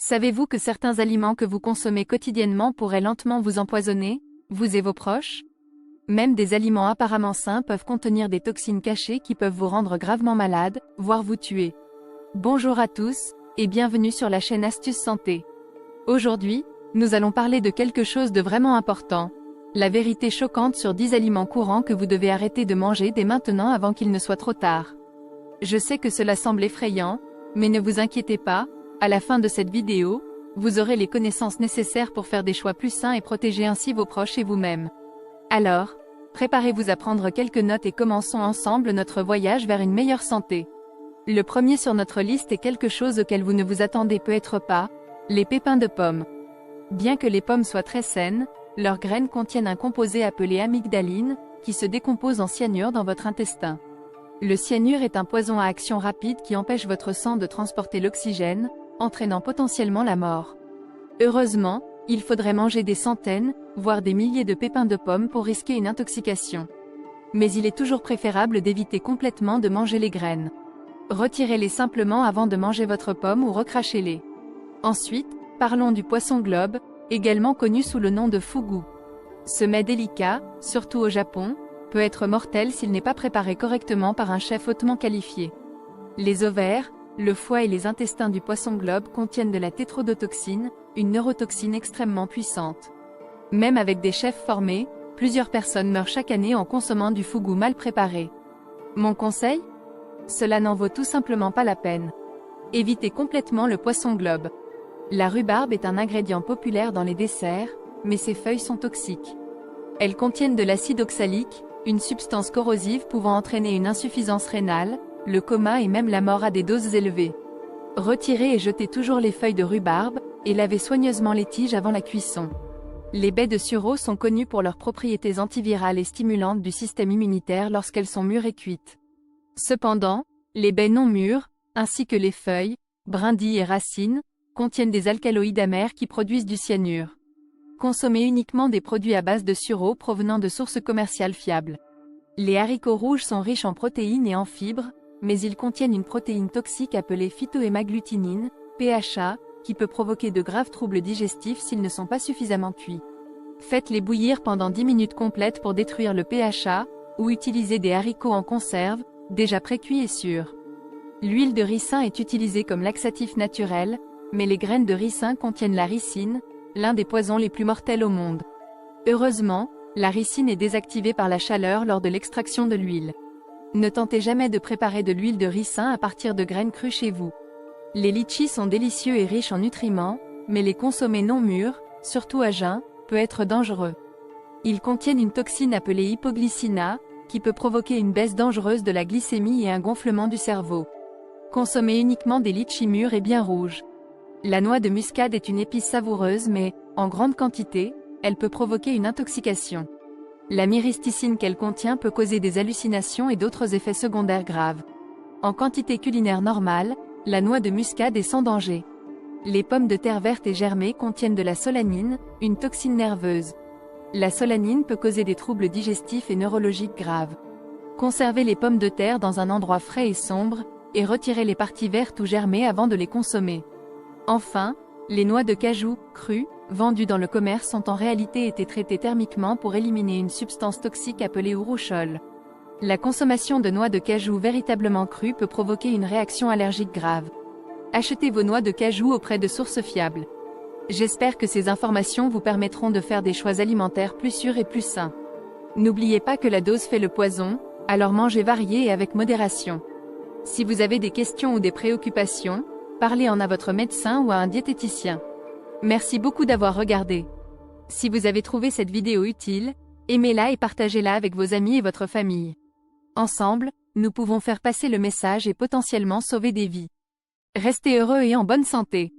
Savez-vous que certains aliments que vous consommez quotidiennement pourraient lentement vous empoisonner, vous et vos proches? Même des aliments apparemment sains peuvent contenir des toxines cachées qui peuvent vous rendre gravement malade, voire vous tuer. Bonjour à tous, et bienvenue sur la chaîne Astuces Santé. Aujourd'hui, nous allons parler de quelque chose de vraiment important. La vérité choquante sur 10 aliments courants que vous devez arrêter de manger dès maintenant avant qu'il ne soit trop tard. Je sais que cela semble effrayant, mais ne vous inquiétez pas, à la fin de cette vidéo, vous aurez les connaissances nécessaires pour faire des choix plus sains et protéger ainsi vos proches et vous-même. Alors, préparez-vous à prendre quelques notes et commençons ensemble notre voyage vers une meilleure santé. Le premier sur notre liste est quelque chose auquel vous ne vous attendez peut-être pas, les pépins de pommes. Bien que les pommes soient très saines, leurs graines contiennent un composé appelé amygdaline, qui se décompose en cyanure dans votre intestin. Le cyanure est un poison à action rapide qui empêche votre sang de transporter l'oxygène, entraînant potentiellement la mort. Heureusement, il faudrait manger des centaines, voire des milliers de pépins de pommes pour risquer une intoxication. Mais il est toujours préférable d'éviter complètement de manger les graines. Retirez-les simplement avant de manger votre pomme ou recrachez-les. Ensuite, parlons du poisson globe, également connu sous le nom de fugu. Ce mets délicat, surtout au Japon, peut être mortel s'il n'est pas préparé correctement par un chef hautement qualifié. Les ovaires, le foie et les intestins du poisson globe contiennent de la tétrodotoxine, une neurotoxine extrêmement puissante. Même avec des chefs formés, plusieurs personnes meurent chaque année en consommant du fugu mal préparé. Mon conseil? Cela n'en vaut tout simplement pas la peine. Évitez complètement le poisson globe. La rhubarbe est un ingrédient populaire dans les desserts, mais ses feuilles sont toxiques. Elles contiennent de l'acide oxalique, une substance corrosive pouvant entraîner une insuffisance rénale, le coma et même la mort à des doses élevées. Retirez et jetez toujours les feuilles de rhubarbe, et lavez soigneusement les tiges avant la cuisson. Les baies de sureau sont connues pour leurs propriétés antivirales et stimulantes du système immunitaire lorsqu'elles sont mûres et cuites. Cependant, les baies non mûres, ainsi que les feuilles, brindilles et racines, contiennent des alcaloïdes amers qui produisent du cyanure. Consommez uniquement des produits à base de sureau provenant de sources commerciales fiables. Les haricots rouges sont riches en protéines et en fibres, mais ils contiennent une protéine toxique appelée phytohémagglutinine, PHA, qui peut provoquer de graves troubles digestifs s'ils ne sont pas suffisamment cuits. Faites-les bouillir pendant 10 minutes complètes pour détruire le PHA, ou utilisez des haricots en conserve, déjà pré-cuits et sûrs. L'huile de ricin est utilisée comme laxatif naturel, mais les graines de ricin contiennent la ricine, l'un des poisons les plus mortels au monde. Heureusement, la ricine est désactivée par la chaleur lors de l'extraction de l'huile. Ne tentez jamais de préparer de l'huile de ricin à partir de graines crues chez vous. Les litchis sont délicieux et riches en nutriments, mais les consommer non mûrs, surtout à jeun, peut être dangereux. Ils contiennent une toxine appelée hypoglycina, qui peut provoquer une baisse dangereuse de la glycémie et un gonflement du cerveau. Consommez uniquement des litchis mûrs et bien rouges. La noix de muscade est une épice savoureuse mais, en grande quantité, elle peut provoquer une intoxication. La myristicine qu'elle contient peut causer des hallucinations et d'autres effets secondaires graves. En quantité culinaire normale, la noix de muscade est sans danger. Les pommes de terre vertes et germées contiennent de la solanine, une toxine nerveuse. La solanine peut causer des troubles digestifs et neurologiques graves. Conservez les pommes de terre dans un endroit frais et sombre, et retirez les parties vertes ou germées avant de les consommer. Enfin, les noix de cajou, crues, vendues dans le commerce ont en réalité été traitées thermiquement pour éliminer une substance toxique appelée urushiol. La consommation de noix de cajou véritablement crues peut provoquer une réaction allergique grave. Achetez vos noix de cajou auprès de sources fiables. J'espère que ces informations vous permettront de faire des choix alimentaires plus sûrs et plus sains. N'oubliez pas que la dose fait le poison, alors mangez varié et avec modération. Si vous avez des questions ou des préoccupations, parlez-en à votre médecin ou à un diététicien. Merci beaucoup d'avoir regardé. Si vous avez trouvé cette vidéo utile, aimez-la et partagez-la avec vos amis et votre famille. Ensemble, nous pouvons faire passer le message et potentiellement sauver des vies. Restez heureux et en bonne santé.